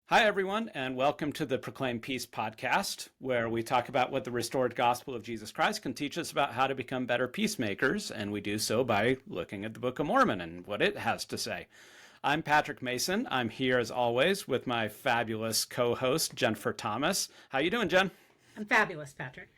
Hi, everyone, and welcome to the Proclaim Peace podcast, where we talk about what the restored gospel of Jesus Christ can teach us about how to become better peacemakers, and we do so by looking at the Book of Mormon and what it has to say. I'm Patrick Mason. I'm here, as always, with my fabulous co-host, Jennifer Thomas. How you doing, Jen? I'm fabulous, Patrick.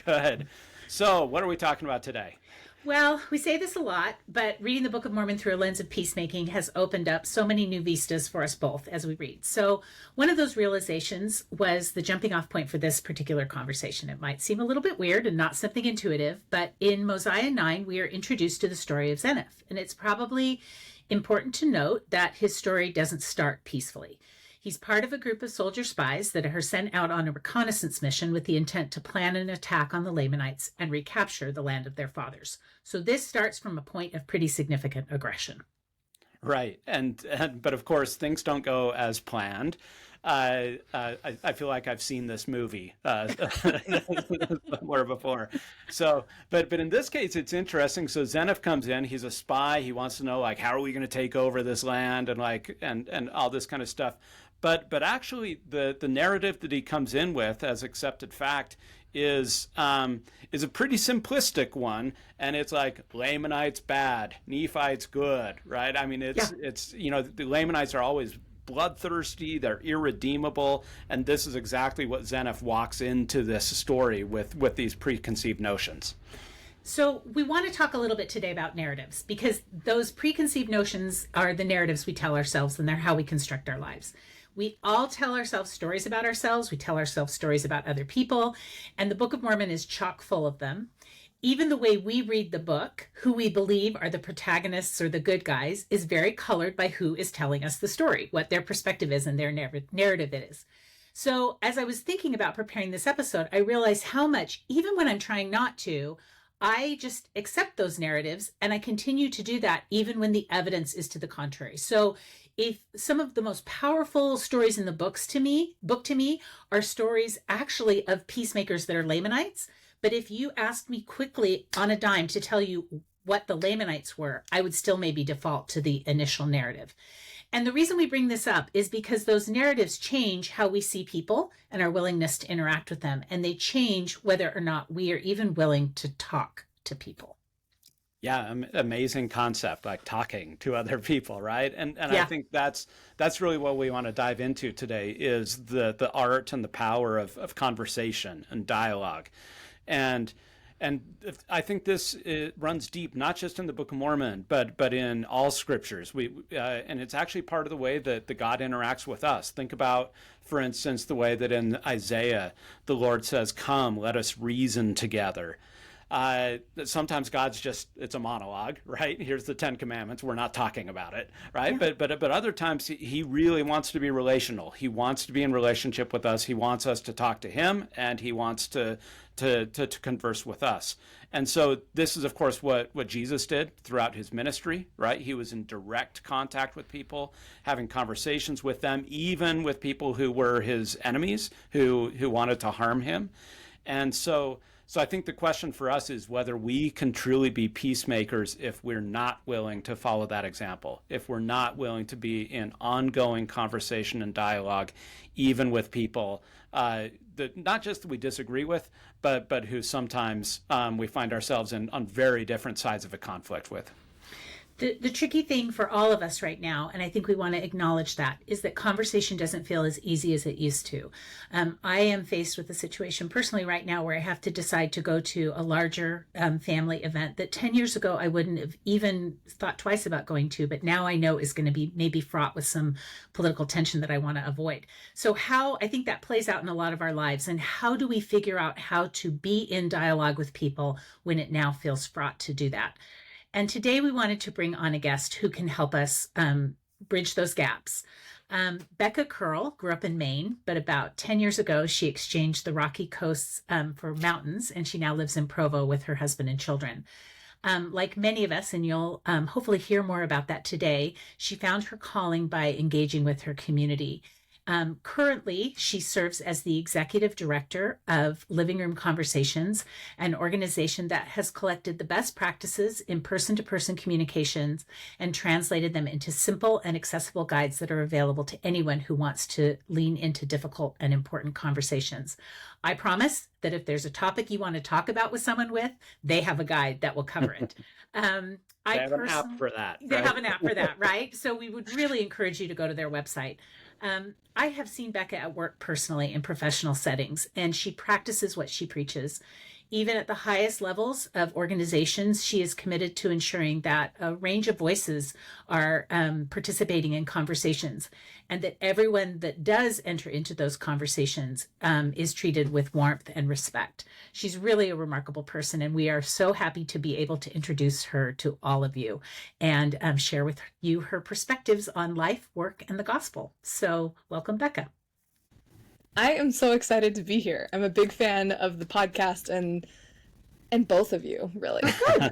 Good. So, what are we talking about today? Well, we say this a lot, but reading the Book of Mormon through a lens of peacemaking has opened up so many new vistas for us both as we read. So one of those realizations was the jumping off point for this particular conversation. It might seem a little bit weird and not something intuitive, but in Mosiah 9, we are introduced to the story of Zeniff. And it's probably important to note that his story doesn't start peacefully. He's part of a group of soldier spies that are sent out on a reconnaissance mission with the intent to plan an attack on the Lamanites and recapture the land of their fathers. So this starts from a point of pretty significant aggression. Right, but of course things don't go as planned. I feel like I've seen this movie somewhere before. So, but in this case, it's interesting. So Zeniff comes in. He's a spy. He wants to know like how are we going to take over this land and all this kind of stuff. But actually, the narrative that he comes in with as accepted fact is a pretty simplistic one, and it's like Lamanites bad, Nephites good, right? I mean, it's the Lamanites are always bloodthirsty, they're irredeemable, and this is exactly what Zeniff walks into this story with these preconceived notions. So we want to talk a little bit today about narratives, because those preconceived notions are the narratives we tell ourselves, and they're how we construct our lives. We all tell ourselves stories about ourselves. We tell ourselves stories about other people. And the Book of Mormon is chock full of them. Even the way we read the book, who we believe are the protagonists or the good guys, is very colored by who is telling us the story, what their perspective is and their narrative is. So as I was thinking about preparing this episode, I realized how much, even when I'm trying not to, I just accept those narratives, and I continue to do that even when the evidence is to the contrary. So if some of the most powerful stories in the book to me are stories actually of peacemakers that are Lamanites. But if you asked me quickly on a dime to tell you what the Lamanites were, I would still maybe default to the initial narrative. And the reason we bring this up is because those narratives change how we see people and our willingness to interact with them. And they change whether or not we are even willing to talk to people. Yeah, amazing concept, like talking to other people, right? And Yeah. I think that's really what we want to dive into today is the art and the power of conversation and dialogue. And I think this runs deep, not just in the Book of Mormon, but in all scriptures. And it's actually part of the way that the God interacts with us. Think about, for instance, the way that in Isaiah, the Lord says, "Come, let us reason together." Sometimes it's a monologue, right? Here's the 10 Commandments. We're not talking about it, right? Yeah. But other times he really wants to be relational. He wants to be in relationship with us. He wants us to talk to him, and he wants to converse with us. And so this is, of course, what Jesus did throughout his ministry, right? He was in direct contact with people, having conversations with them, even with people who were his enemies, who wanted to harm him. And so I think the question for us is whether we can truly be peacemakers if we're not willing to follow that example, if we're not willing to be in ongoing conversation and dialogue, even with people that not just that we disagree with, but who sometimes we find ourselves on very different sides of a conflict with. The tricky thing for all of us right now, and I think we want to acknowledge that, is that conversation doesn't feel as easy as it used to. I am faced with a situation personally right now where I have to decide to go to a larger family event that 10 years ago I wouldn't have even thought twice about going to, but now I know is going to be maybe fraught with some political tension that I want to avoid. So I think that plays out in a lot of our lives, and how do we figure out how to be in dialogue with people when it now feels fraught to do that? And today we wanted to bring on a guest who can help us bridge those gaps. Becca Kearl grew up in Maine, but about 10 years ago, she exchanged the rocky coasts for mountains, and she now lives in Provo with her husband and children. Like many of us, and you'll hopefully hear more about that today, she found her calling by engaging with her community. Currently, she serves as the executive director of Living Room Conversations, an organization that has collected the best practices in person-to-person communications and translated them into simple and accessible guides that are available to anyone who wants to lean into difficult and important conversations. I promise that if there's a topic you want to talk about with someone with, they have a guide that will cover it. They have an app for that. They have an app for that, right? So we would really encourage you to go to their website. I have seen Becca at work personally in professional settings, and she practices what she preaches. Even at the highest levels of organizations, she is committed to ensuring that a range of voices are participating in conversations, and that everyone that does enter into those conversations is treated with warmth and respect. She's really a remarkable person, and we are so happy to be able to introduce her to all of you and share with you her perspectives on life, work, and the gospel. So welcome, Becca. I am so excited to be here. I'm a big fan of the podcast and both of you, really.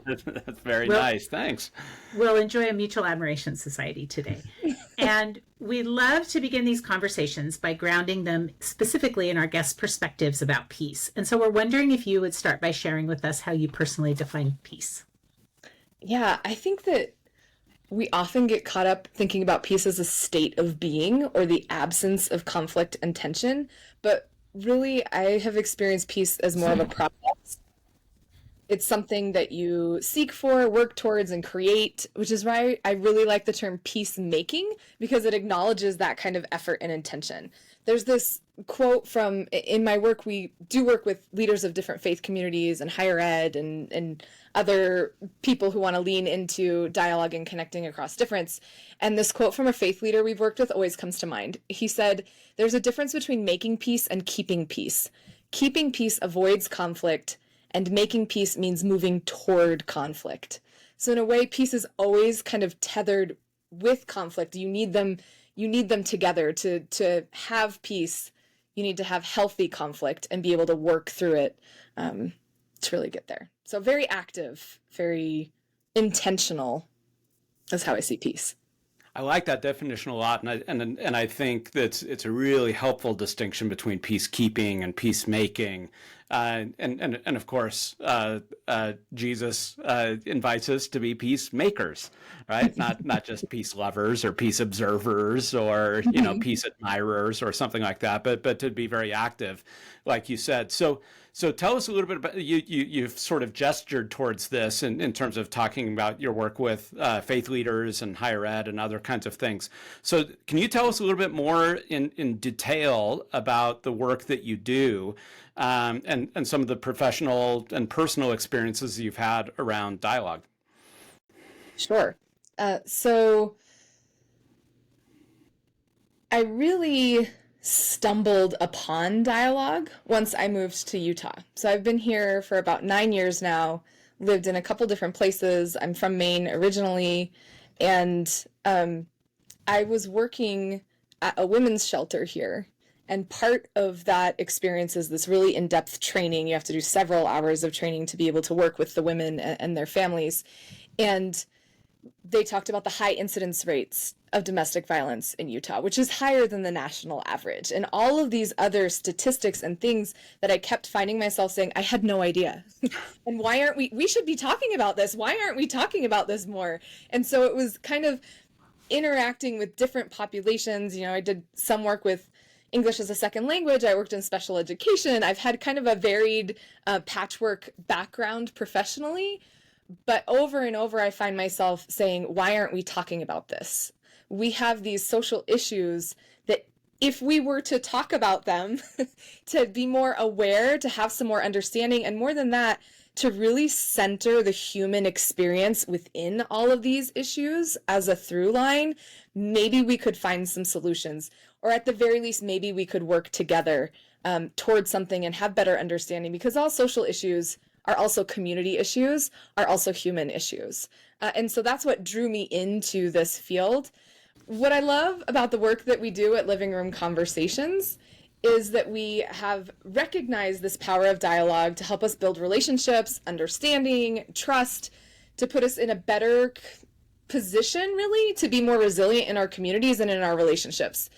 That's very nice. Thanks. We'll enjoy a mutual admiration society today. And we love to begin these conversations by grounding them specifically in our guests' perspectives about peace. And so we're wondering if you would start by sharing with us how you personally define peace. Yeah, I think that we often get caught up thinking about peace as a state of being or the absence of conflict and tension. But really, I have experienced peace as more of a process. It's something that you seek for, work towards, and create, which is why I really like the term peacemaking, because it acknowledges that kind of effort and intention. There's this quote from, in my work, we do work with leaders of different faith communities and higher ed and other people who want to lean into dialogue and connecting across difference. And this quote from a faith leader we've worked with always comes to mind. He said, "There's a difference between making peace and keeping peace. Keeping peace avoids conflict, and making peace means moving toward conflict." So in a way, peace is always kind of tethered with conflict. You need them together to have peace. You need to have healthy conflict and be able to work through it to really get there. So very active, very intentional. That's how I see peace. I like that definition a lot, and I think that it's a really helpful distinction between peacekeeping and peacemaking, and of course, Jesus invites us to be peacemakers, right? Not just peace lovers or peace observers or peace admirers or something like that, but to be very active, like you said. So tell us a little bit about you've sort of gestured towards this in terms of talking about your work with faith leaders and higher ed and other kinds of things. So can you tell us a little bit more in detail about the work that you do and some of the professional and personal experiences you've had around dialogue? Sure. So I really stumbled upon dialogue once I moved to Utah. So I've been here for about 9 years now, lived in a couple different places. I'm from Maine originally, and I was working at a women's shelter here. And part of that experience is this really in-depth training. You have to do several hours of training to be able to work with the women and their families. And they talked about the high incidence rates of domestic violence in Utah, which is higher than the national average. And all of these other statistics and things that I kept finding myself saying, I had no idea. And why aren't we should be talking about this. Why aren't we talking about this more? And so it was kind of interacting with different populations. I did some work with English as a second language. I worked in special education. I've had kind of a varied patchwork background professionally. But over and over, I find myself saying, why aren't we talking about this? We have these social issues that if we were to talk about them, to be more aware, to have some more understanding, and more than that, to really center the human experience within all of these issues as a through line, maybe we could find some solutions. Or at the very least, maybe we could work together towards something and have better understanding, because all social issues are also community issues, are also human issues. And so that's what drew me into this field. What I love about the work that we do at Living Room Conversations is that we have recognized this power of dialogue to help us build relationships, understanding, trust, to put us in a better position, really, to be more resilient in our communities and in our relationships.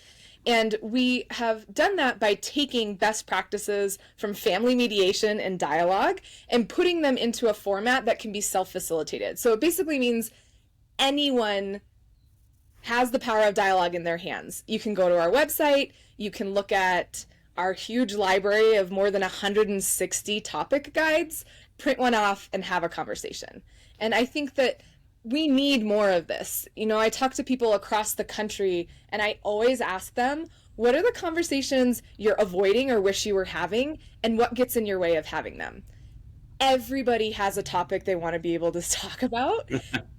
And we have done that by taking best practices from family mediation and dialogue and putting them into a format that can be self-facilitated. So it basically means anyone has the power of dialogue in their hands. You can go to our website, you can look at our huge library of more than 160 topic guides, print one off and have a conversation. And I think that we need more of this. You know, I talk to people across the country and I always ask them, what are the conversations you're avoiding or wish you were having, and what gets in your way of having them? Everybody has a topic they want to be able to talk about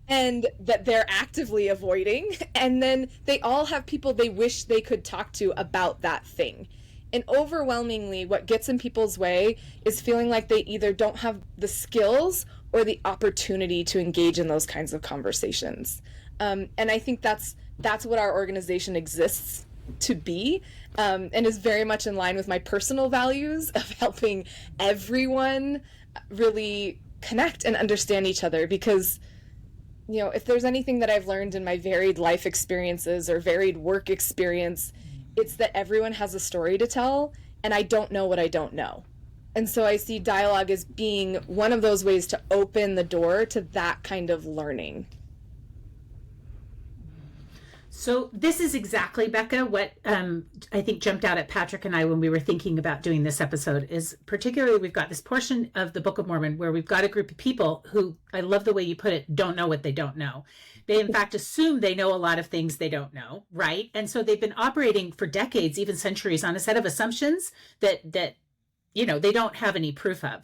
and that they're actively avoiding. And then they all have people they wish they could talk to about that thing. And overwhelmingly, what gets in people's way is feeling like they either don't have the skills or the opportunity to engage in those kinds of conversations. And I think that's what our organization exists to be, and is very much in line with my personal values of helping everyone really connect and understand each other. Because, you know, if there's anything that I've learned in my varied life experiences or varied work experience, it's that everyone has a story to tell, and I don't know what I don't know. And so I see dialogue as being one of those ways to open the door to that kind of learning. So this is exactly, Becca, what I think jumped out at Patrick and I when we were thinking about doing this episode is particularly we've got this portion of the Book of Mormon where we've got a group of people who, I love the way you put it, don't know what they don't know. They, in fact, assume they know a lot of things they don't know, right? And so they've been operating for decades, even centuries, on a set of assumptions that you know, they don't have any proof of.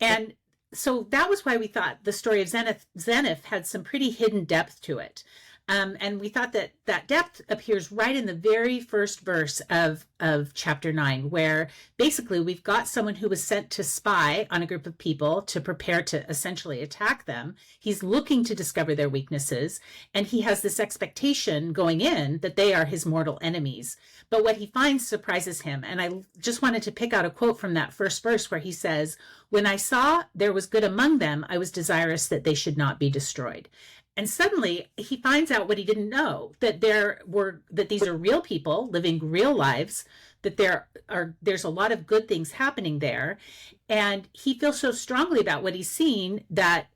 And so that was why we thought the story of Zeniff had some pretty hidden depth to it. And we thought that that depth appears right in the very first verse of chapter 9, where basically we've got someone who was sent to spy on a group of people to prepare to essentially attack them. He's looking to discover their weaknesses, and he has this expectation going in that they are his mortal enemies. But what he finds surprises him. And I just wanted to pick out a quote from that first verse where he says, "When I saw there was good among them, I was desirous that they should not be destroyed." And suddenly he finds out what he didn't know, that these are real people living real lives, that there's a lot of good things happening there. And he feels so strongly about what he's seen that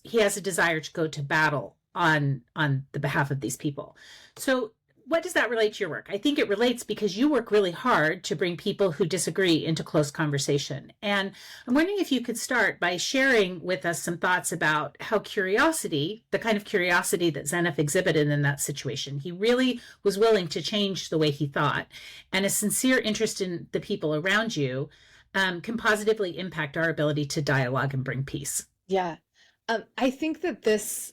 he has a desire to go to battle on the behalf of these people. So what does that relate to your work? I think it relates because you work really hard to bring people who disagree into close conversation. And I'm wondering if you could start by sharing with us some thoughts about how curiosity, the kind of curiosity that Zeniff exhibited in that situation, he really was willing to change the way he thought, and a sincere interest in the people around you can positively impact our ability to dialogue and bring peace. Yeah. I think that this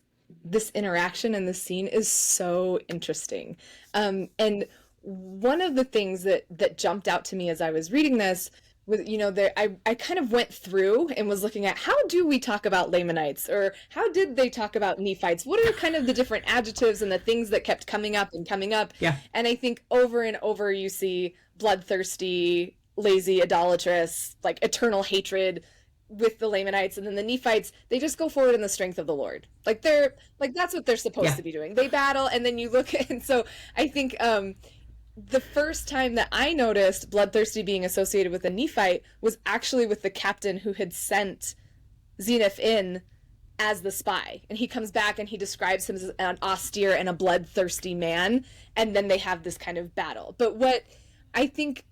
interaction and this scene is so interesting. And one of the things that jumped out to me as I was reading this was, you know, I kind of went through and was looking at how do we talk about Lamanites, or how did they talk about Nephites? What are kind of the different adjectives and the things that kept coming up and coming up? Yeah. And I think over and over you see bloodthirsty, lazy, idolatrous, like eternal hatred with the Lamanites. And then the Nephites, they just go forward in the strength of the Lord. Like that's what they're supposed to be doing. They battle, and then you look at, and so I think the first time that I noticed bloodthirsty being associated with a Nephite was actually with the captain who had sent Zeniff in as the spy. And he comes back and he describes him as an austere and a bloodthirsty man, and then they have this kind of battle. But what I think,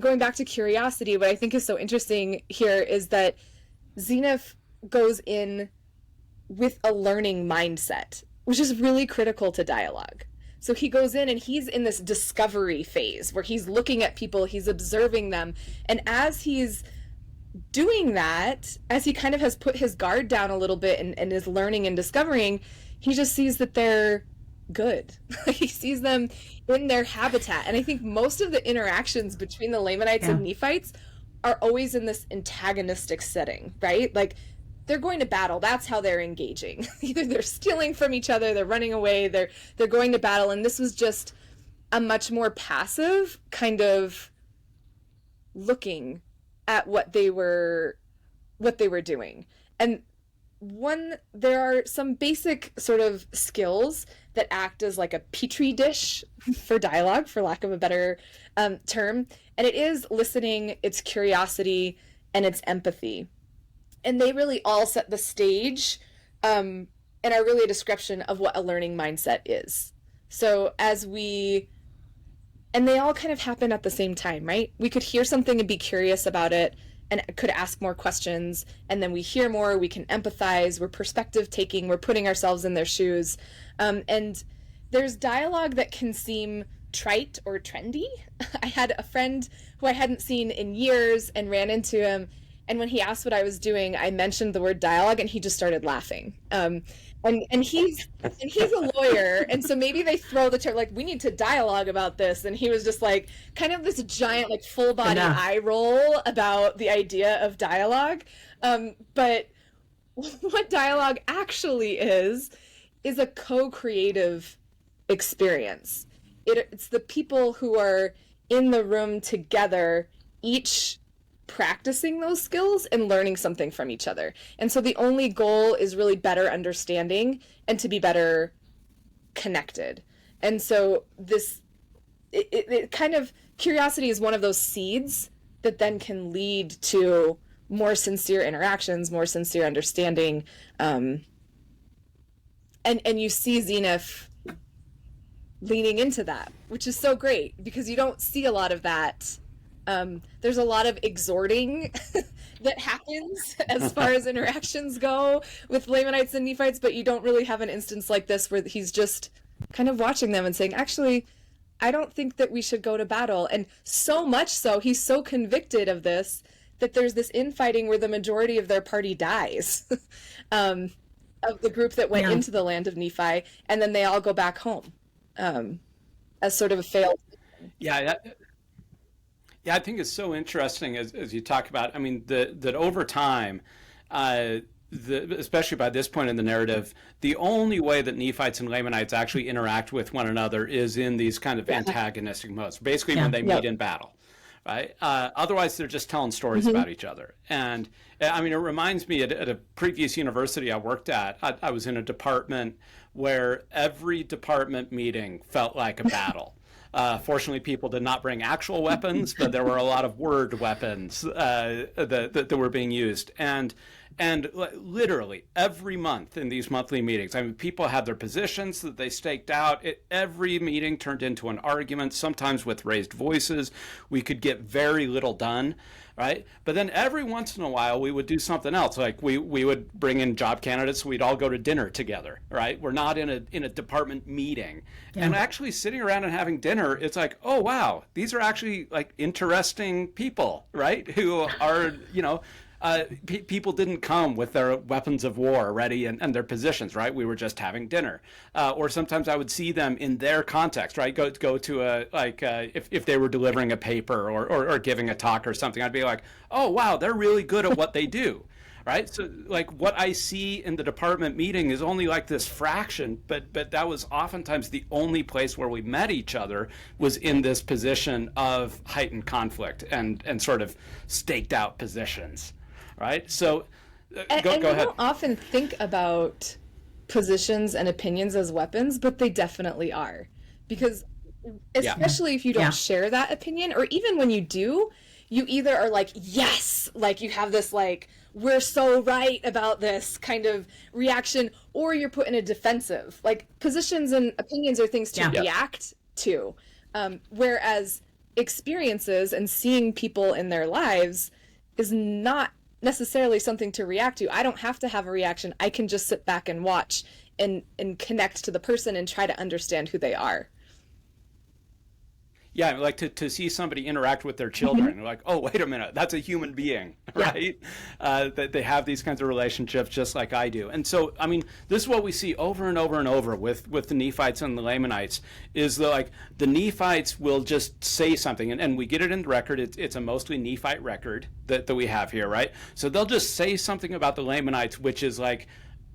going back to curiosity, what I think is so interesting here is that Zeniff goes in with a learning mindset, which is really critical to dialogue. So he goes in and he's in this discovery phase where he's looking at people, he's observing them. And as he's doing that, as he kind of has put his guard down a little bit and is learning and discovering, he just sees that they're good. He sees them in their habitat. And I think most of the interactions between the Lamanites and Nephites are always in this antagonistic setting, right? Like they're going to battle. That's how they're engaging. Either they're stealing from each other, they're running away, they're going to battle. And this was just a much more passive kind of looking at what they were doing. And there are some basic sort of skills that act as like a petri dish for dialogue, for lack of a better term. And it is listening, it's curiosity, and it's empathy. And they really all set the stage and are really a description of what a learning mindset is. So and they all kind of happen at the same time, right? We could hear something and be curious about it and could ask more questions, and then we hear more, we can empathize, we're perspective taking, we're putting ourselves in their shoes. And there's dialogue that can seem trite or trendy. I had a friend who I hadn't seen in years and ran into him, and when he asked what I was doing, I mentioned the word dialogue, and he just started laughing. And he's a lawyer, and so maybe they throw the term like, we need to dialogue about this, and he was just like kind of this giant like full body eye roll about the idea of dialogue. But what dialogue actually is a co-creative experience. It's the people who are in the room together, each practicing those skills and learning something from each other. And so the only goal is really better understanding and to be better connected. And so it kind of, curiosity is one of those seeds that then can lead to more sincere interactions, more sincere understanding. And you see Zeniff leaning into that, which is so great because you don't see a lot of that. There's a lot of exhorting that happens as far as interactions go with Lamanites and Nephites, but you don't really have an instance like this where he's just kind of watching them and saying, actually, I don't think that we should go to battle. And so much so, he's so convicted of this that there's this infighting where the majority of their party dies of the group that went into the land of Nephi, and then they all go back home as sort of a failed. Yeah, I think it's so interesting as you talk about. I mean, that over time, especially by this point in the narrative, the only way that Nephites and Lamanites actually interact with one another is in these kind of antagonistic modes. Basically, when they meet in battle, right? Otherwise, they're just telling stories about each other. And I mean, it reminds me at a previous university I worked at, I was in a department where every department meeting felt like a battle. Fortunately, people did not bring actual weapons, but there were a lot of word weapons that were being used. And literally every month in these monthly meetings, I mean, people had their positions that they staked out. Every meeting turned into an argument, sometimes with raised voices. We could get very little done, right? But then every once in a while, we would do something else. Like we would bring in job candidates. We'd all go to dinner together, right? We're not in a department meeting. And actually sitting around and having dinner, it's like, oh, wow, these are actually like interesting people, right? Who are, people didn't come with their weapons of war ready and their positions, right? We were just having dinner. Or sometimes I would see them in their context, right? Go to if they were delivering a paper or giving a talk or something, I'd be like, oh, wow, they're really good at what they do, right? So like what I see in the department meeting is only like this fraction, but that was oftentimes the only place where we met each other was in this position of heightened conflict and sort of staked out positions. Right. So go ahead. We don't often think about positions and opinions as weapons, but they definitely are. Because especially if you don't share that opinion, or even when you do, you either are like, yes, like you have this like, we're so right about this kind of reaction, or you're put in a defensive. Like positions and opinions are things to react to. Whereas experiences and seeing people in their lives is not necessarily something to react to. I don't have to have a reaction. I can just sit back and watch and connect to the person and try to understand who they are. Yeah, like to see somebody interact with their children. You're like, oh, wait a minute, that's a human being, right? That they have these kinds of relationships just like I do. And so, I mean, this is what we see over and over and over with the Nephites and the Lamanites is the Nephites will just say something, and we get it in the record. It's a mostly Nephite record that we have here, right? So they'll just say something about the Lamanites, which is like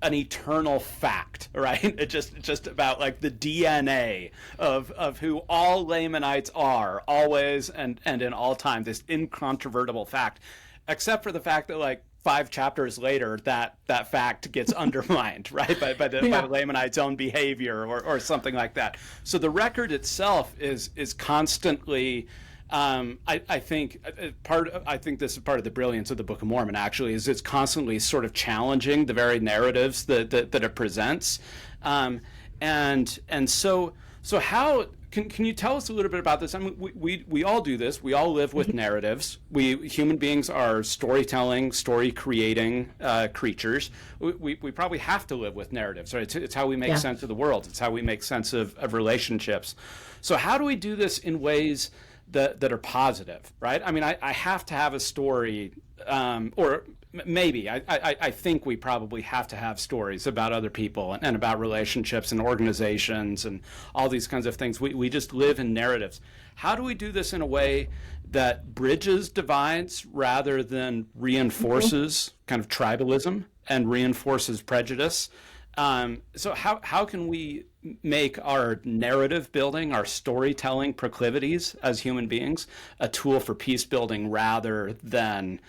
an eternal fact, right? It's just about like the DNA of who all Lamanites are, always and in all time, this incontrovertible fact, except for the fact that like 5 chapters later, that fact gets undermined, right, by the Lamanites' own behavior or something like that. So the record itself is constantly. I think this is part of the brilliance of the Book of Mormon. Actually, is it's constantly sort of challenging the very narratives that it presents, and so how. Can you tell us a little bit about this? I mean, we all do this. We all live with narratives. Human beings are storytelling, story creating creatures. We probably have to live with narratives, right? It's how we make sense of the world. It's how we make sense of relationships. So how do we do this in ways that are positive, right? I mean, I have to have a story, or maybe I think we probably have to have stories about other people and about relationships and organizations and all these kinds of things. We just live in narratives. How do we do this in a way that bridges divides rather than reinforces kind of tribalism and reinforces prejudice? So how can we make our narrative building, our storytelling proclivities as human beings, a tool for peace building rather than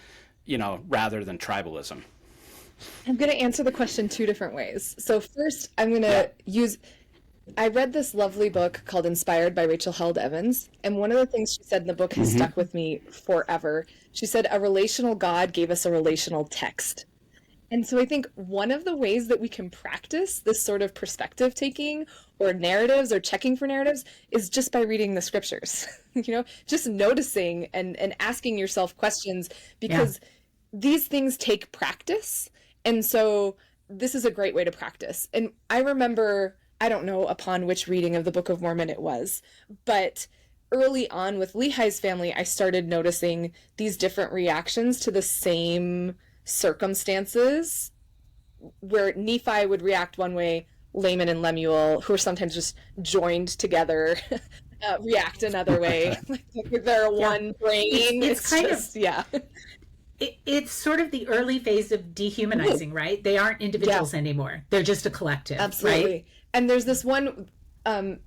tribalism? I'm going to answer the question 2 different ways. So first, I'm going to I read this lovely book called Inspired by Rachel Held Evans. And one of the things she said in the book has stuck with me forever. She said, a relational God gave us a relational text. And so I think one of the ways that we can practice this sort of perspective taking or narratives or checking for narratives is just by reading the scriptures, just noticing and asking yourself questions, because these things take practice. And so this is a great way to practice. And I remember, I don't know upon which reading of the Book of Mormon it was, but early on with Lehi's family, I started noticing these different reactions to the same circumstances, where Nephi would react one way, Laman and Lemuel, who are sometimes just joined together, react another way. Like they're one brain. It's kind of it's sort of the early phase of dehumanizing, right? They aren't individuals anymore. They're just a collective. Absolutely. Right? And there's this one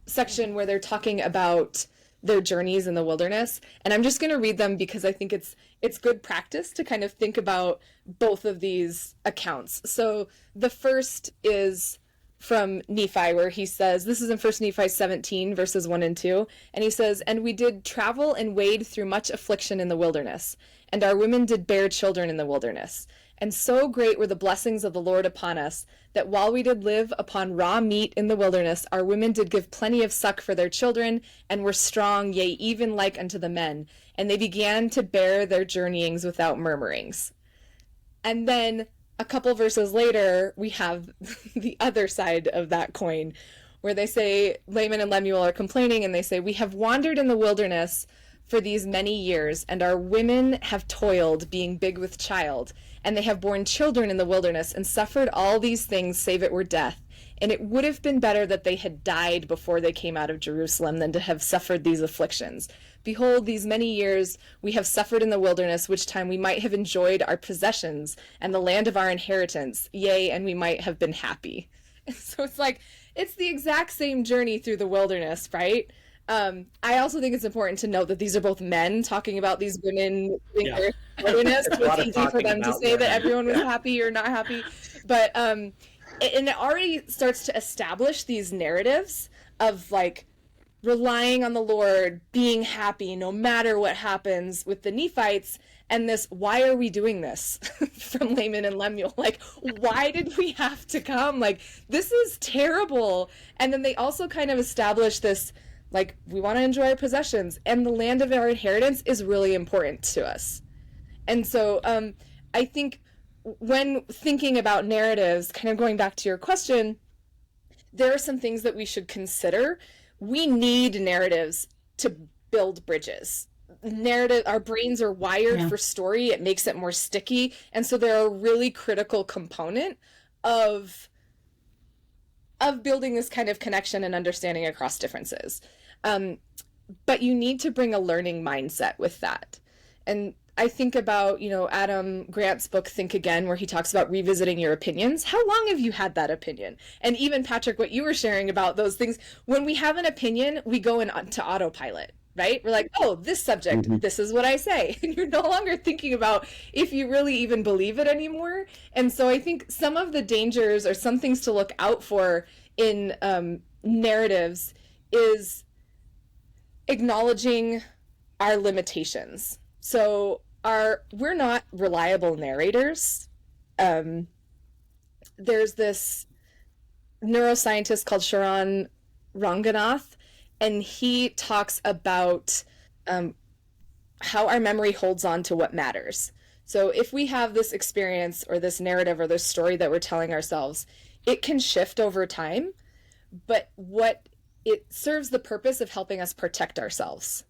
section where they're talking about their journeys in the wilderness. And I'm just going to read them because I think it's good practice to kind of think about both of these accounts. So the first is from Nephi, where he says, this is in 1 Nephi 17, verses 1 and 2. And he says, and we did travel and wade through much affliction in the wilderness, and our women did bear children in the wilderness. And so great were the blessings of the Lord upon us, that while we did live upon raw meat in the wilderness, our women did give plenty of suck for their children, and were strong, yea, even like unto the men. And they began to bear their journeyings without murmurings. And then a couple verses later, we have the other side of that coin, where they say, Laman and Lemuel are complaining, and they say, we have wandered in the wilderness for these many years, and our women have toiled, being big with child, and they have borne children in the wilderness, and suffered all these things, save it were death. And it would have been better that they had died before they came out of Jerusalem than to have suffered these afflictions. Behold, these many years we have suffered in the wilderness, which time we might have enjoyed our possessions, and the land of our inheritance, yea, and we might have been happy. And so it's like, it's the exact same journey through the wilderness, right? I also think it's important to note that these are both men talking about these women in their wilderness. So it's easy for them to say that everyone was happy or not happy. But and it already starts to establish these narratives of like relying on the Lord, being happy no matter what happens with the Nephites, and this, why are we doing this from Laman and Lemuel? Like, why did we have to come? Like, this is terrible. And then they also kind of establish this, like, we want to enjoy our possessions, and the land of our inheritance is really important to us. And so I think when thinking about narratives, kind of going back to your question, there are some things that we should consider. We need narratives to build bridges. Narrative, our brains are wired for story. It makes it more sticky. And so they're a really critical component of building this kind of connection and understanding across differences. But you need to bring a learning mindset with that. And I think about, Adam Grant's book, Think Again, where he talks about revisiting your opinions. How long have you had that opinion? And even, Patrick, what you were sharing about those things, when we have an opinion, we go into autopilot, right? We're like, oh, this subject, this is what I say. And you're no longer thinking about if you really even believe it anymore. And so I think some of the dangers or some things to look out for in narratives is acknowledging our limitations. So we're not reliable narrators. There's this neuroscientist called Sharon Ranganath, and he talks about how our memory holds on to what matters. So if we have this experience or this narrative or this story that we're telling ourselves, it can shift over time, but it serves the purpose of helping us protect ourselves.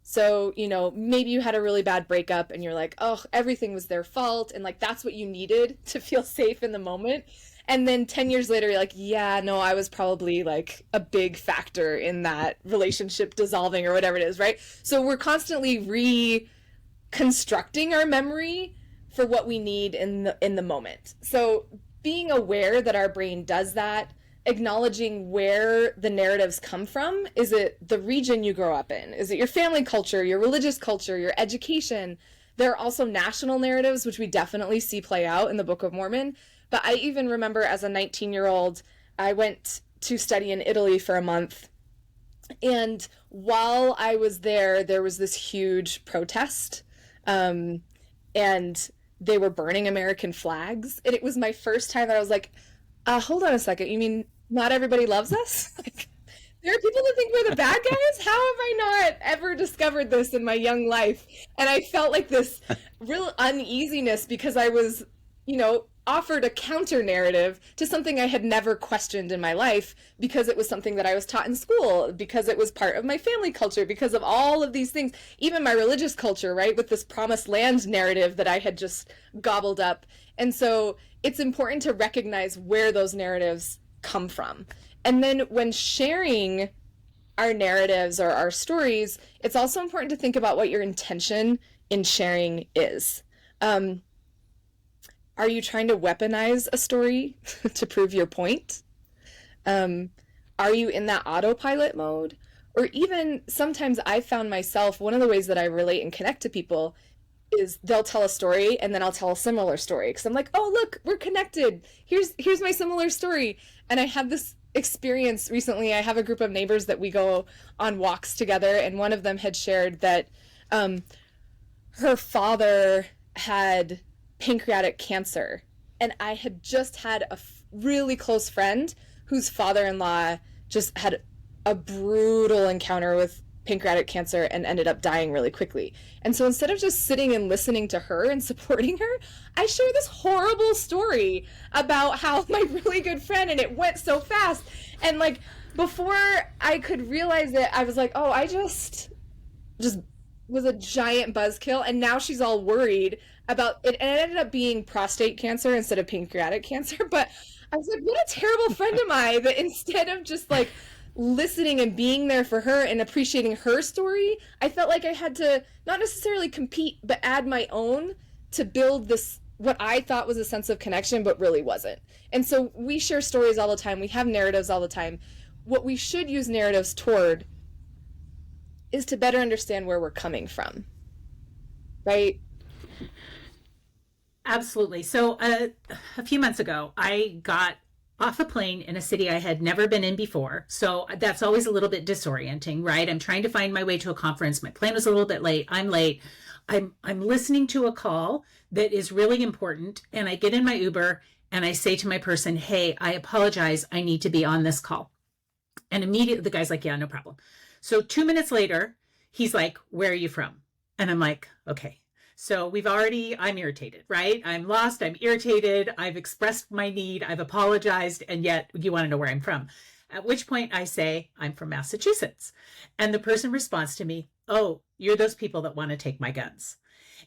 So, maybe you had a really bad breakup and you're like, oh, everything was their fault. And like, that's what you needed to feel safe in the moment. And then 10 years later, you're like, yeah, no, I was probably like a big factor in that relationship dissolving or whatever it is, right? So we're constantly reconstructing our memory for what we need in the moment. So being aware that our brain does that, acknowledging where the narratives come from. Is it the region you grow up in? Is it your family culture, your religious culture, your education? There are also national narratives, which we definitely see play out in the Book of Mormon. But I even remember as a 19-year-old, I went to study in Italy for a month. And while I was there was this huge protest. And they were burning American flags. And it was my first time that I was like, hold on a second. You mean not everybody loves us? Like, there are people that think we're the bad guys? How have I not ever discovered this in my young life? And I felt like this real uneasiness because I was, offered a counter narrative to something I had never questioned in my life because it was something that I was taught in school, because it was part of my family culture, because of all of these things, even my religious culture, right? With this promised land narrative that I had just gobbled up. And so it's important to recognize where those narratives come from. And then when sharing our narratives or our stories, it's also important to think about what your intention in sharing is. Are you trying to weaponize a story to prove your point? Are you in that autopilot mode? Or even sometimes I found myself, one of the ways that I relate and connect to people is they'll tell a story and then I'll tell a similar story. Because I'm like, oh, look, we're connected. Here's my similar story. And I had this experience recently. I have a group of neighbors that we go on walks together. And one of them had shared that her father had pancreatic cancer. And I had just had a really close friend whose father-in-law just had a brutal encounter with pancreatic cancer and ended up dying really quickly. And so instead of just sitting and listening to her and supporting her, I share this horrible story about how my really good friend, and it went so fast. And like, before I could realize it, I was like, oh, I just was a giant buzzkill. And now she's all worried about it. And it ended up being prostate cancer instead of pancreatic cancer. But I was like, what a terrible friend am I that instead of just like listening and being there for her and appreciating her story, I felt like I had to not necessarily compete, but add my own to build this, what I thought was a sense of connection, but really wasn't. And so we share stories all the time. We have narratives all the time. What we should use narratives toward is to better understand where we're coming from, right? Absolutely. So a few months ago, I got off a plane in a city I had never been in before. So that's always a little bit disorienting, right? I'm trying to find my way to a conference. My plane was a little bit late. I'm late. I'm listening to a call that is really important. And I get in my Uber and I say to my person, hey, I apologize. I need to be on this call. And immediately the guy's like, yeah, no problem. So 2 minutes later, he's like, where are you from? And I'm like, okay. So I'm irritated, right? I'm lost. I'm irritated. I've expressed my need. I've apologized. And yet you want to know where I'm from. At which point I say, I'm from Massachusetts. And the person responds to me, oh, you're those people that want to take my guns.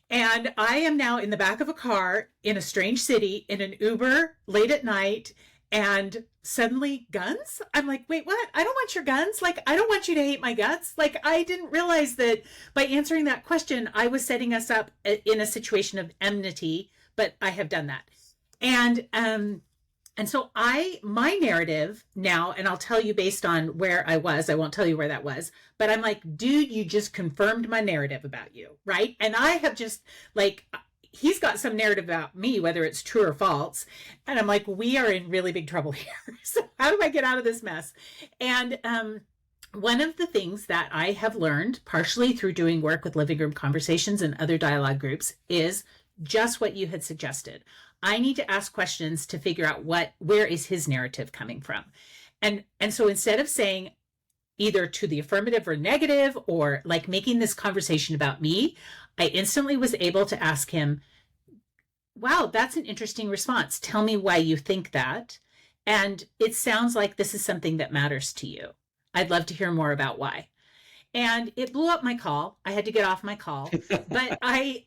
And I am now in the back of a car in a strange city in an Uber late at night. And suddenly guns? I'm like, wait, what? I don't want your guns. Like, I don't want you to hate my guts. Like, I didn't realize that by answering that question, I was setting us up in a situation of enmity, but I have done that. And And so my narrative now, and I'll tell you based on where I was, I won't tell you where that was, but I'm like, dude, you just confirmed my narrative about you, right? And I have just like, he's got some narrative about me, whether it's true or false. And I'm like, we are in really big trouble here. So how do I get out of this mess? And one of the things that I have learned, partially through doing work with living room conversations and other dialogue groups, is just what you had suggested. I need to ask questions to figure out where is his narrative coming from. And so instead of saying either to the affirmative or negative, or like making this conversation about me, I instantly was able to ask him, wow, that's an interesting response. Tell me why you think that. And it sounds like this is something that matters to you. I'd love to hear more about why. And it blew up my call. I had to get off my call, but I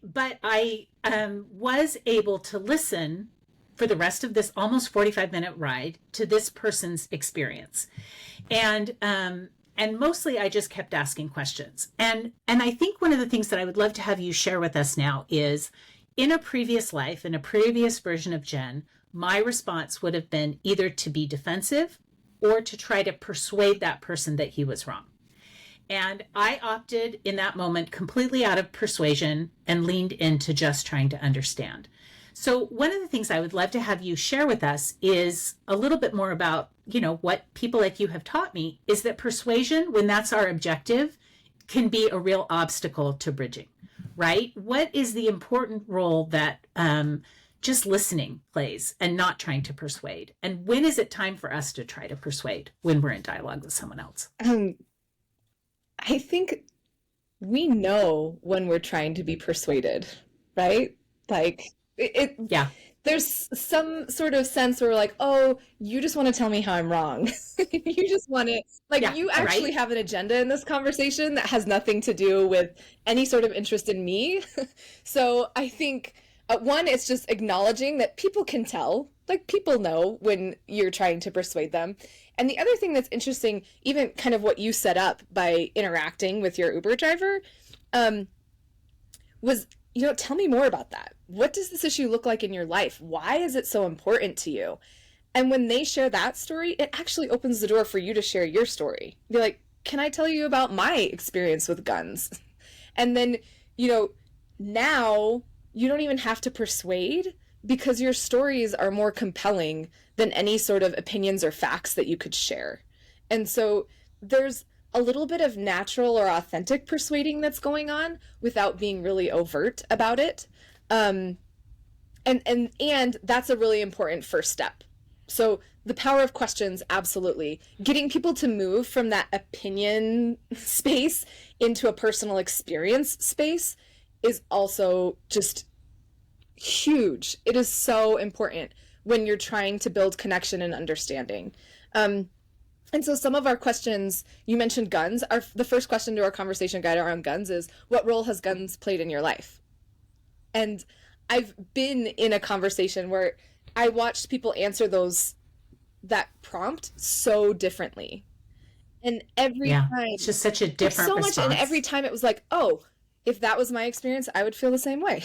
was able to listen for the rest of this almost 45-minute ride to this person's experience. And mostly I just kept asking questions. And I think one of the things that I would love to have you share with us now is, in a previous life, in a previous version of Jen, my response would have been either to be defensive or to try to persuade that person that he was wrong. And I opted in that moment completely out of persuasion and leaned into just trying to understand. So one of the things I would love to have you share with us is a little bit more about, what people like you have taught me is that persuasion, when that's our objective, can be a real obstacle to bridging, right? What is the important role that just listening plays and not trying to persuade? And when is it time for us to try to persuade when we're in dialogue with someone else? I think we know when we're trying to be persuaded, right? Like Yeah. There's some sort of sense where we're like, oh, you just want to tell me how I'm wrong. You just want to, you actually have an agenda in this conversation that has nothing to do with any sort of interest in me. So I think, one, it's just acknowledging that people can tell, people know when you're trying to persuade them. And the other thing that's interesting, even kind of what you set up by interacting with your Uber driver, was, tell me more about that. What does this issue look like in your life? Why is it so important to you? And when they share that story, it actually opens the door for you to share your story. Be like, can I tell you about my experience with guns? And then, now you don't even have to persuade, because your stories are more compelling than any sort of opinions or facts that you could share. And so there's a little bit of natural or authentic persuading that's going on without being really overt about it. And that's a really important first step. So the power of questions, absolutely. Getting people to move from that opinion space into a personal experience space is also just huge. It is so important when you're trying to build connection and understanding. And so some of our questions, you mentioned guns. The first question to our conversation guide around guns is, what role has guns played in your life? And I've been in a conversation where I watched people answer that prompt so differently. And every time, it's just such a different so response. much, and every time it was like, oh, if that was my experience, I would feel the same way.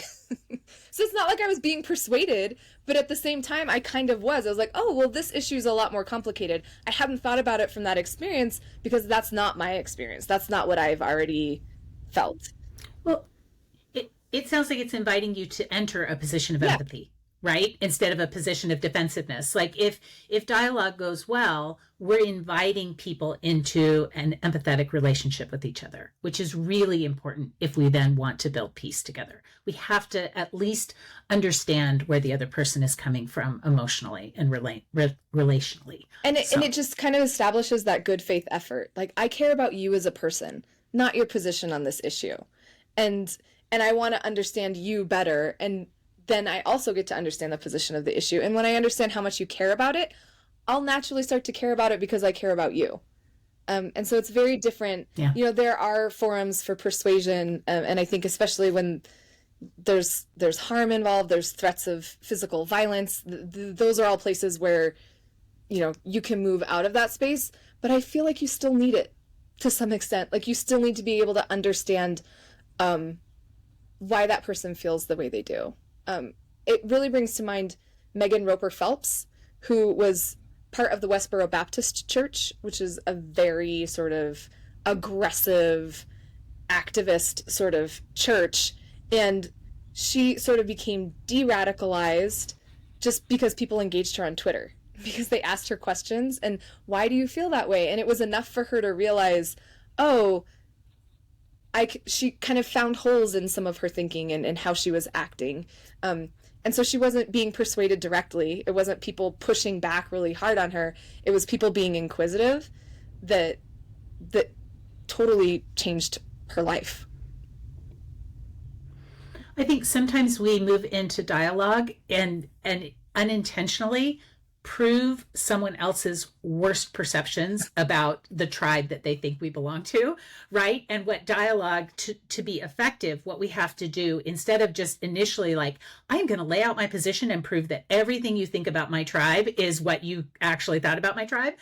So it's not like I was being persuaded, but at the same time, I kind of was. I was like, oh, well, this issue is a lot more complicated. I hadn't thought about it from that experience because that's not my experience. That's not what I've already felt. Well, it sounds like it's inviting you to enter a position of empathy, right? Instead of a position of defensiveness. Like if dialogue goes well, we're inviting people into an empathetic relationship with each other, which is really important if we then want to build peace together. We have to at least understand where the other person is coming from emotionally and relationally. And it just kind of establishes that good faith effort. Like, I care about you as a person, not your position on this issue. And I want to understand you better. And then I also get to understand the position of the issue. And when I understand how much you care about it, I'll naturally start to care about it because I care about you. And so it's very different. Yeah. There are forums for persuasion. And I think especially when there's harm involved, there's threats of physical violence. Those are all places where, you can move out of that space. But I feel like you still need it to some extent. Like, you still need to be able to understand why that person feels the way they do. It really brings to mind Megan Roper Phelps, who was part of the Westboro Baptist Church, which is a very sort of aggressive, activist sort of church. And she sort of became de-radicalized just because people engaged her on Twitter, because they asked her questions and why do you feel that way? And it was enough for her to realize, oh, she kind of found holes in some of her thinking and how she was acting. And so she wasn't being persuaded directly. It wasn't people pushing back really hard on her. It was people being inquisitive that totally changed her life. I think sometimes we move into dialogue and unintentionally prove someone else's worst perceptions about the tribe that they think we belong to, right? And what dialogue to be effective, what we have to do, instead of just initially like, I'm going to lay out my position and prove that everything you think about my tribe is what you actually thought about my tribe.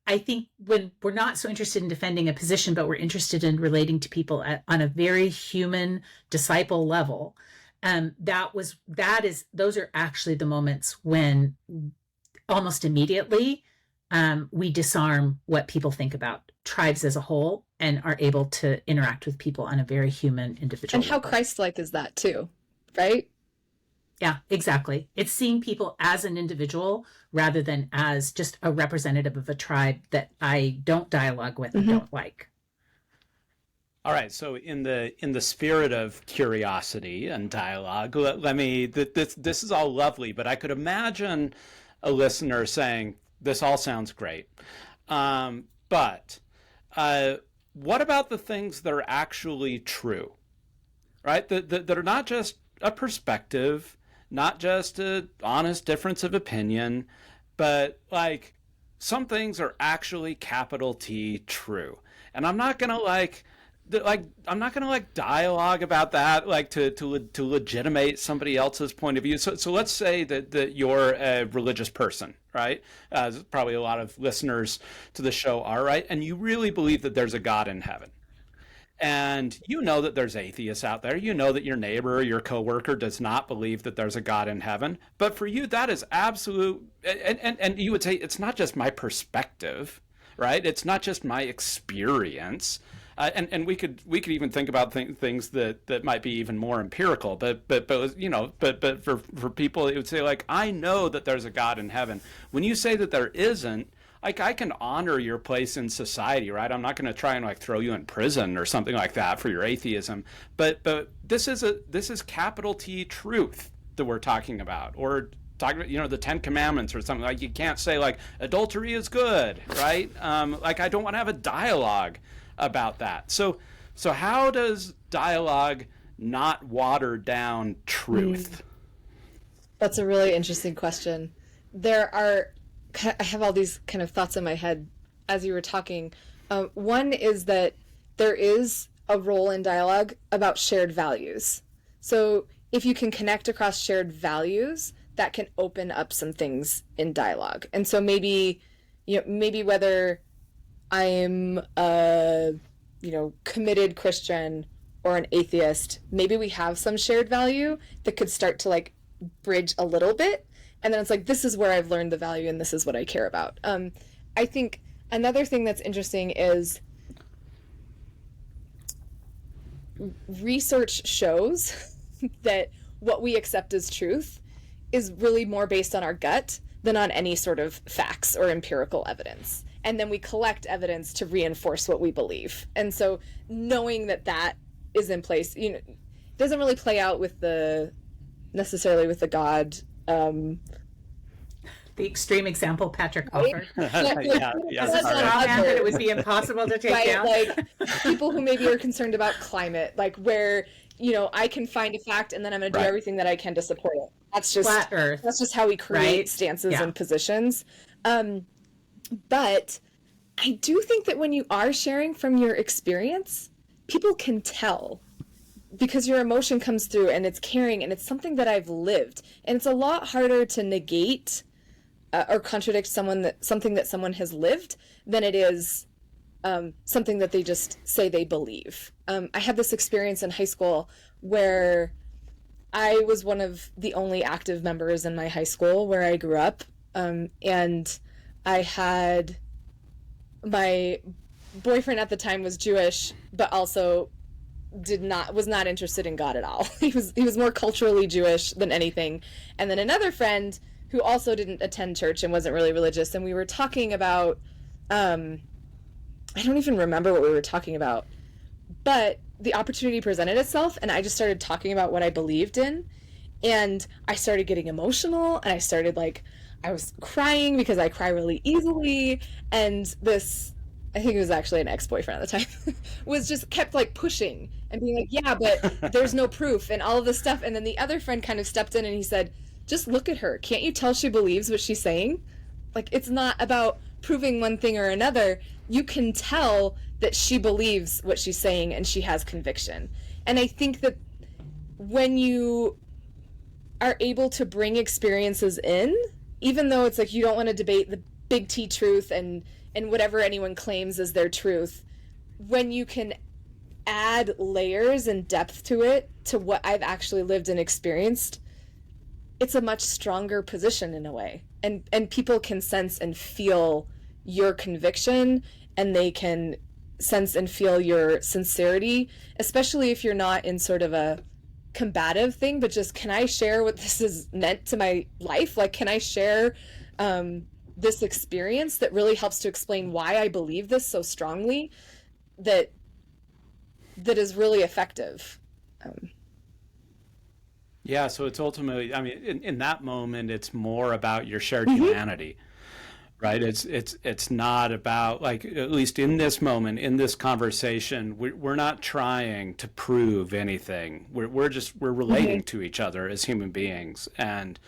I think when we're not so interested in defending a position, but we're interested in relating to people on a very human disciple level, those are actually the moments when almost immediately we disarm what people think about tribes as a whole and are able to interact with people on a very human, individual level. And how Christ-like is that too, right? Yeah, exactly. It's seeing people as an individual rather than as just a representative of a tribe that I don't dialogue with and don't like. All right, so in the spirit of curiosity and dialogue, this is all lovely, but I could imagine a listener saying, this all sounds great, but what about the things that are actually true, right? That are not just a perspective, not just an honest difference of opinion, but like some things are actually capital T true. And I'm not going to dialogue about that, like to legitimate somebody else's point of view. So let's say that you're a religious person, right? Probably a lot of listeners to the show are, right? And you really believe that there's a God in heaven. And you know that there's atheists out there. You know that your neighbor or your coworker does not believe that there's a God in heaven. But for you, that is absolute. And you would say, it's not just my perspective, right? It's not just my experience. And we could even think about things that might be even more empirical. But for people, it would say, like, I know that there's a God in heaven. When you say that there isn't, like, I can honor your place in society, right? I'm not going to try and like throw you in prison or something like that for your atheism. But this is capital T truth that we're talking about, or talking about, the 10 Commandments or something. Like, you can't say like adultery is good, right? Like, I don't want to have a dialogue about that. So how does dialogue not water down truth? That's a really interesting question. I have all these kind of thoughts in my head as you were talking. One is that there is a role in dialogue about shared values. So if you can connect across shared values, that can open up some things in dialogue. And so maybe whether I'm a, committed Christian or an atheist, maybe we have some shared value that could start to like bridge a little bit. And then it's like, this is where I've learned the value and this is what I care about. I think another thing that's interesting is research shows that what we accept as truth is really more based on our gut than on any sort of facts or empirical evidence. And then we collect evidence to reinforce what we believe. And so knowing that is in place, doesn't really play out necessarily with the God. The extreme example Patrick offered. Yeah, that it would be impossible to take down. Like people who maybe are concerned about climate, like where I can find a fact and then I'm going to do everything that I can to support it. That's just flat Earth. That's just how we create stances and positions. But I do think that when you are sharing from your experience, people can tell, because your emotion comes through and it's caring and it's something that I've lived. And it's a lot harder to negate or contradict something that someone has lived than it is something that they just say they believe. I had this experience in high school where I was one of the only active members in my high school where I grew up. And I had my boyfriend at the time was Jewish, but also was not interested in God at all. He was more culturally Jewish than anything. And then another friend who also didn't attend church and wasn't really religious, and we were talking about I don't even remember what we were talking about, but the opportunity presented itself, and I just started talking about what I believed in, and I started getting emotional, and I was crying because I cry really easily, and this, I think it was actually an ex-boyfriend at the time, was just kept like pushing and being like, yeah, but there's no proof and all of this stuff. And then the other friend kind of stepped in and he said, just look at her. Can't you tell she believes what she's saying? Like, it's not about proving one thing or another. You can tell that she believes what she's saying and she has conviction. And I think that when you are able to bring experiences in, even though it's like you don't want to debate the big T truth and whatever anyone claims is their truth, when you can add layers and depth to it, to what I've actually lived and experienced, it's a much stronger position in a way. And people can sense and feel your conviction, and they can sense and feel your sincerity, especially if you're not in sort of a combative thing, but just, can I share what this has meant to my life? Like, can I share this experience that really helps to explain why I believe this so strongly, that is really effective. Yeah, so it's ultimately, I mean, in that moment, it's more about your shared humanity, right? It's not about, like, at least in this moment, in this conversation, we're not trying to prove anything. We're relating to each other as human beings, and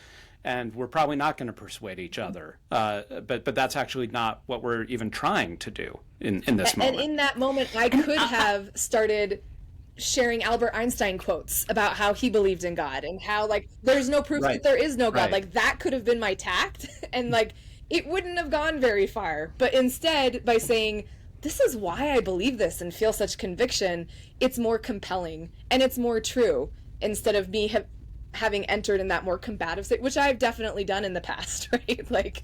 we're probably not going to persuade each other. But that's actually not what we're even trying to do in this moment. And in that moment, I could have started sharing Albert Einstein quotes about how he believed in God and how, like, there's no proof that there is no God. Right. Like, that could have been my tact, and like, it wouldn't have gone very far. But instead, by saying, this is why I believe this and feel such conviction, it's more compelling and it's more true, instead of me having entered in that more combative state, which I've definitely done in the past, right? Like,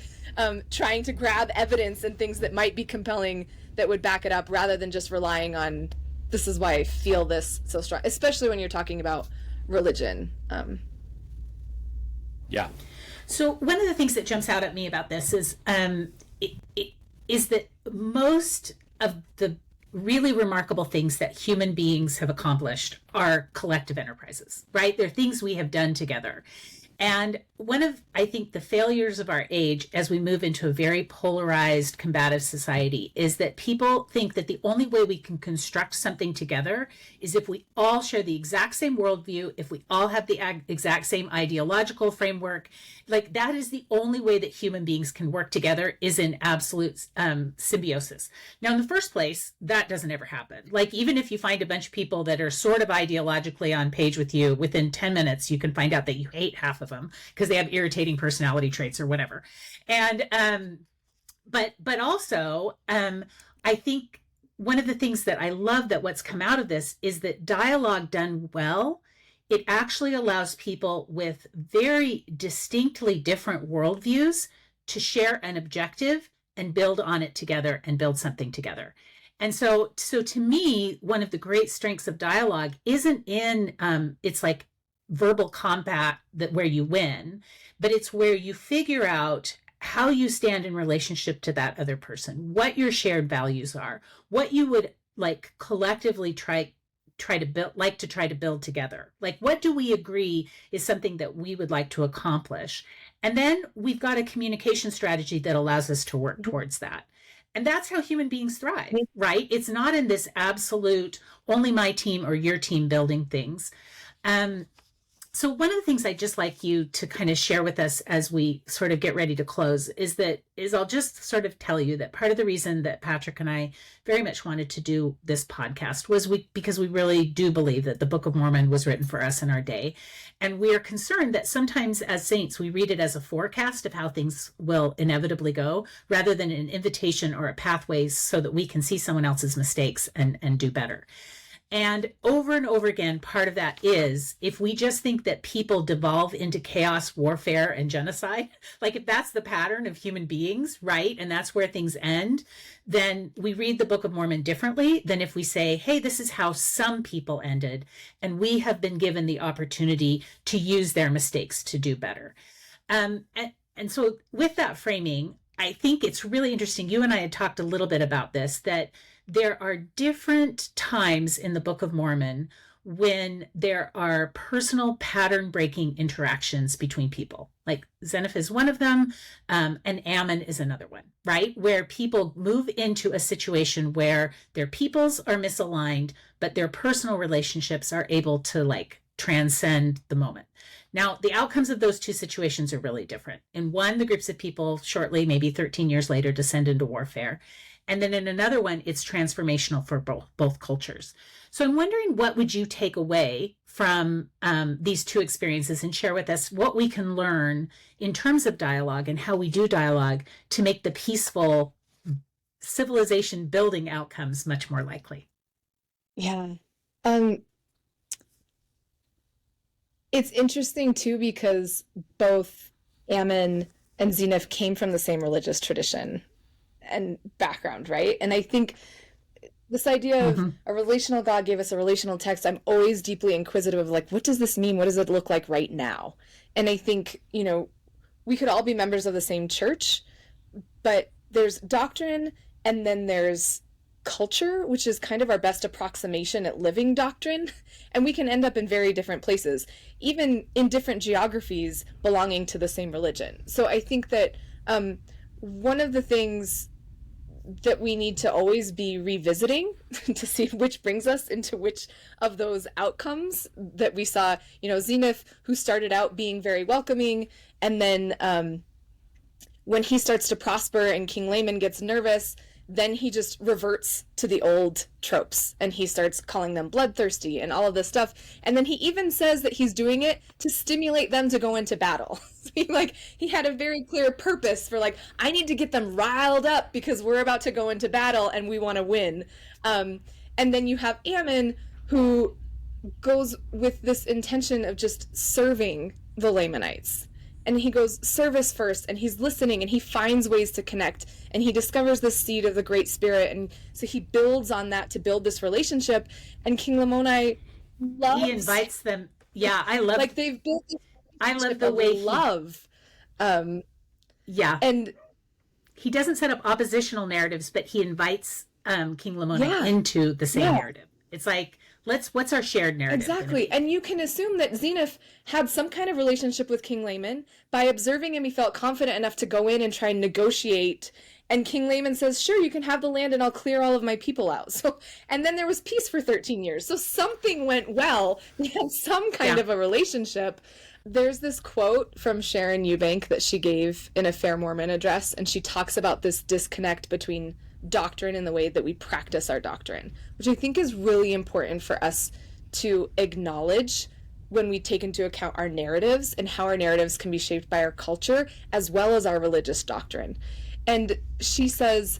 trying to grab evidence and things that might be compelling that would back it up, rather than just relying on, this is why I feel this so strong, especially when you're talking about religion. Yeah. So one of the things that jumps out at me about this is is that most of the really remarkable things that human beings have accomplished are collective enterprises, right? They're things we have done together. And one of, I think, the failures of our age as we move into a very polarized, combative society is that people think that the only way we can construct something together is if we all share the exact same worldview, if we all have the exact same ideological framework. Like, that is the only way that human beings can work together, is in absolute symbiosis. Now, in the first place, that doesn't ever happen. Like, even if you find a bunch of people that are sort of ideologically on page with you, within 10 minutes, you can find out that you hate half of them because they have irritating personality traits or whatever. And but also, I think one of the things that I love that what's come out of this is that dialogue done well, it actually allows people with very distinctly different worldviews to share an objective and build on it together and build something together. And so to me, one of the great strengths of dialogue isn't in it's like verbal combat where you win, but it's where you figure out how you stand in relationship to that other person, what your shared values are, what you would like collectively try to build together. Like, what do we agree is something that we would like to accomplish? And then we've got a communication strategy that allows us to work towards that. And that's how human beings thrive, right? It's not in this absolute only my team or your team building things. So one of the things I'd just like you to kind of share with us as we sort of get ready to close is I'll just sort of tell you that part of the reason that Patrick and I very much wanted to do this podcast was because we really do believe that the Book of Mormon was written for us in our day. And we are concerned that sometimes as saints, we read it as a forecast of how things will inevitably go, rather than an invitation or a pathway so that we can see someone else's mistakes and do better. And over again, part of that is if we just think that people devolve into chaos, warfare, and genocide, like if that's the pattern of human beings, right, and that's where things end, then we read the Book of Mormon differently than if we say, hey, this is how some people ended, and we have been given the opportunity to use their mistakes to do better. And so with that framing, I think it's really interesting. You and I had talked a little bit about this, that there are different times in the Book of Mormon when there are personal pattern breaking interactions between people. Like Zeniff is one of them, and Ammon is another one, right? Where people move into a situation where their peoples are misaligned, but their personal relationships are able to like transcend the moment. Now, the outcomes of those two situations are really different. In one, the groups of people shortly, maybe 13 years later, descend into warfare. And then in another one, it's transformational for both cultures. So I'm wondering, what would you take away from these two experiences, and share with us what we can learn in terms of dialogue and how we do dialogue to make the peaceful civilization building outcomes much more likely? Yeah. It's interesting too, because both Ammon and Zeniff came from the same religious tradition and background, right? And I think this idea of a relational God gave us a relational text, I'm always deeply inquisitive of like, what does this mean? What does it look like right now? And I think, we could all be members of the same church, but there's doctrine and then there's culture, which is kind of our best approximation at living doctrine. And we can end up in very different places, even in different geographies belonging to the same religion. So I think that one of the things that we need to always be revisiting to see which brings us into which of those outcomes that we saw, Zeniff, who started out being very welcoming, and then when he starts to prosper and King Lamon gets nervous, then he just reverts to the old tropes and he starts calling them bloodthirsty and all of this stuff. And then he even says that he's doing it to stimulate them to go into battle. He had a very clear purpose for I need to get them riled up because we're about to go into battle and we want to win. And then you have Ammon, who goes with this intention of just serving the Lamanites. And he goes service first, and he's listening, and he finds ways to connect, and he discovers the seed of the Great Spirit, and so he builds on that to build this relationship. And King Lamoni loves. He invites them. Yeah, I love. They've built. I love the way love. Yeah, and he doesn't set up oppositional narratives, but he invites King Lamoni into the same narrative. It's like, what's our shared narrative? Exactly. And you can assume that Zeniff had some kind of relationship with King Lamon. By observing him, he felt confident enough to go in and try and negotiate. And King Lamon says, sure, you can have the land and I'll clear all of my people out. So, and then there was peace for 13 years. So something went well. We had some kind of a relationship. There's this quote from Sharon Eubank that she gave in a Fair Mormon address, and she talks about this disconnect between doctrine and the way that we practice our doctrine, which I think is really important for us to acknowledge when we take into account our narratives and how our narratives can be shaped by our culture as well as our religious doctrine. And she says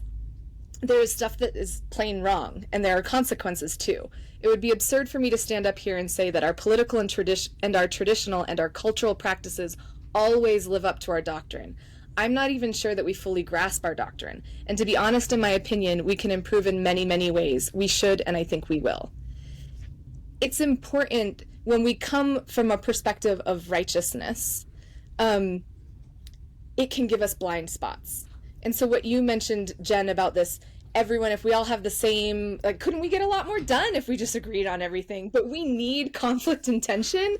there is stuff that is plain wrong, and there are consequences too. It would be absurd for me to stand up here and say that our political and our traditional and our cultural practices always live up to our doctrine. I'm not even sure that we fully grasp our doctrine. And to be honest, in my opinion, we can improve in many, many ways. We should, and I think we will. It's important when we come from a perspective of righteousness, it can give us blind spots. And so what you mentioned, Jen, about this, everyone, if we all have the same, couldn't we get a lot more done if we just agreed on everything? But we need conflict and tension,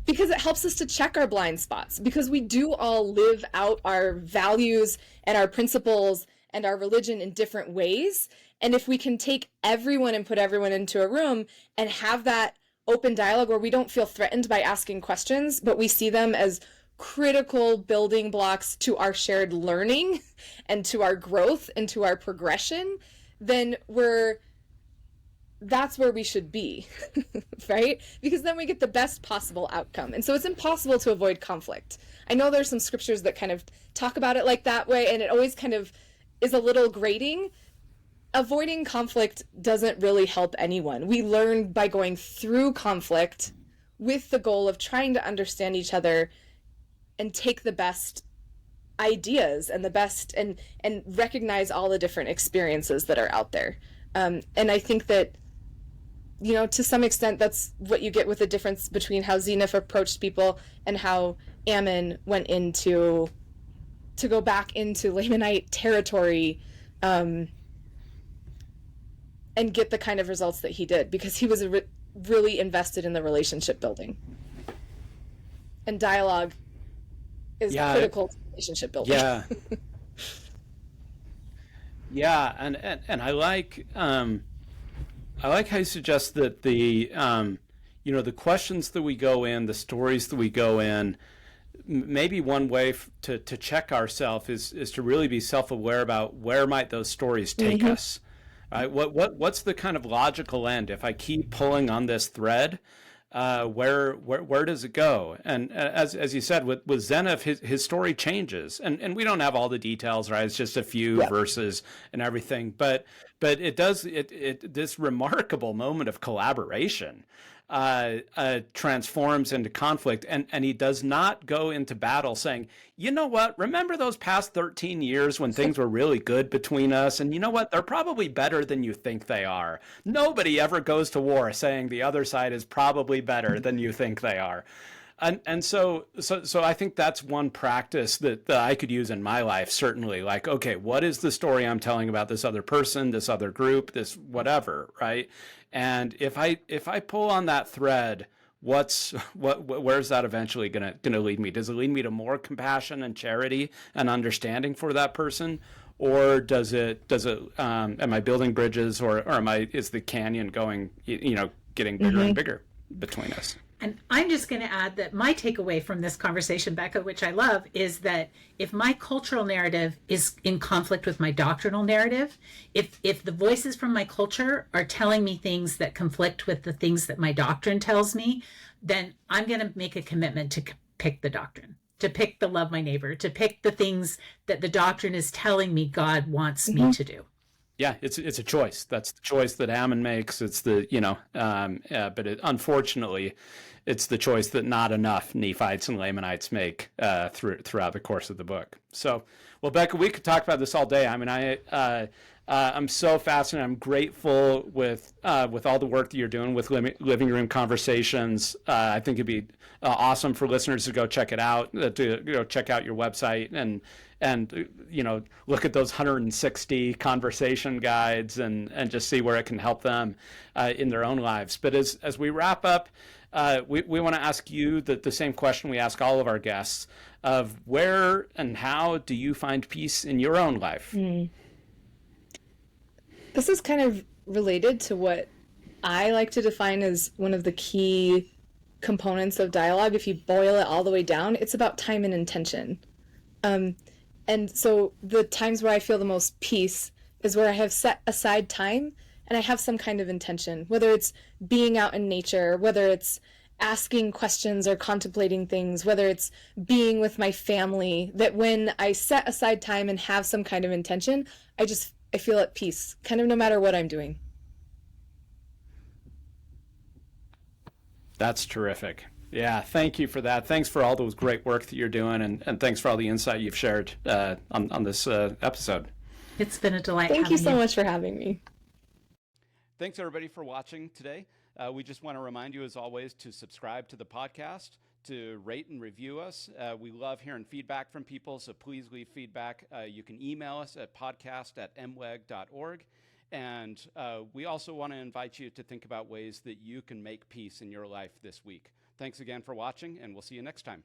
because it helps us to check our blind spots, because we do all live out our values and our principles and our religion in different ways. And if we can take everyone and put everyone into a room and have that open dialogue where we don't feel threatened by asking questions, but we see them as critical building blocks to our shared learning and to our growth and to our progression, then that's where we should be, right? Because then we get the best possible outcome. And so it's impossible to avoid conflict. I know there's some scriptures that kind of talk about it like that way, and it always kind of is a little grating. avoiding conflict doesn't really help anyone. We learn by going through conflict with the goal of trying to understand each other and take the best ideas and the best and recognize all the different experiences that are out there. And I think that, you know, to some extent, that's what you get with the difference between how Zeniff approached people and how Ammon went into to go back into Lamanite territory, and get the kind of results that he did, because he was really invested in the relationship building. And dialogue is critical to relationship building. Yeah. Yeah, and I like how you suggest that the the questions that we go in, the stories that we go in, maybe one way to check ourselves is to really be self-aware about where might those stories take us. Right? What's the kind of logical end? If I keep pulling on this thread, where does it go? And as you said, with Zeniff, his story changes, and we don't have all the details, right? It's just a few verses and everything, but it does this remarkable moment of collaboration transforms into conflict, and he does not go into battle saying, you know what, remember those past 13 years when things were really good between us, and you know what, they're probably better than you think they are. Nobody ever goes to war saying the other side is probably better than you think they are. And so I think that's one practice that I could use in my life, certainly. Like, okay, what is the story I'm telling about this other person, this other group, this whatever, right? And if I pull on that thread, where's that eventually gonna lead me? Does it lead me to more compassion and charity and understanding for that person? Or does it am I building bridges, or is the canyon going, getting bigger and bigger between us? And I'm just going to add that my takeaway from this conversation, Becca, which I love, is that if my cultural narrative is in conflict with my doctrinal narrative, if the voices from my culture are telling me things that conflict with the things that my doctrine tells me, then I'm going to make a commitment to pick the doctrine, to pick the love my neighbor, to pick the things that the doctrine is telling me God wants me to do. Yeah, it's a choice. That's the choice that Ammon makes. It's the but unfortunately, it's the choice that not enough Nephites and Lamanites make throughout the course of the book. So, well, Becca, we could talk about this all day. I mean, I'm so fascinated. I'm grateful with all the work that you're doing with Living Room Conversations. I think it'd be awesome for listeners to go check it out, to check out your website and look at those 160 conversation guides and just see where it can help them in their own lives. But as we wrap up, we want to ask you the same question we ask all of our guests of where and how do you find peace in your own life? This is kind of related to what I like to define as one of the key components of dialogue. If you boil it all the way down, it's about time and intention. And so the times where I feel the most peace is where I have set aside time and I have some kind of intention, whether it's being out in nature, whether it's asking questions or contemplating things, whether it's being with my family, that when I set aside time and have some kind of intention, I feel at peace, kind of no matter what I'm doing. That's terrific. Yeah, thank you for that. Thanks for all those great work that you're doing, and thanks for all the insight you've shared on this episode. It's been a delight. Thank you so much for having me. Thanks, everybody, for watching today. We just want to remind you, as always, to subscribe to the podcast, to rate and review us. We love hearing feedback from people, so please leave feedback. You can email us at podcast@mweg.org. And we also want to invite you to think about ways that you can make peace in your life this week. Thanks again for watching, and we'll see you next time.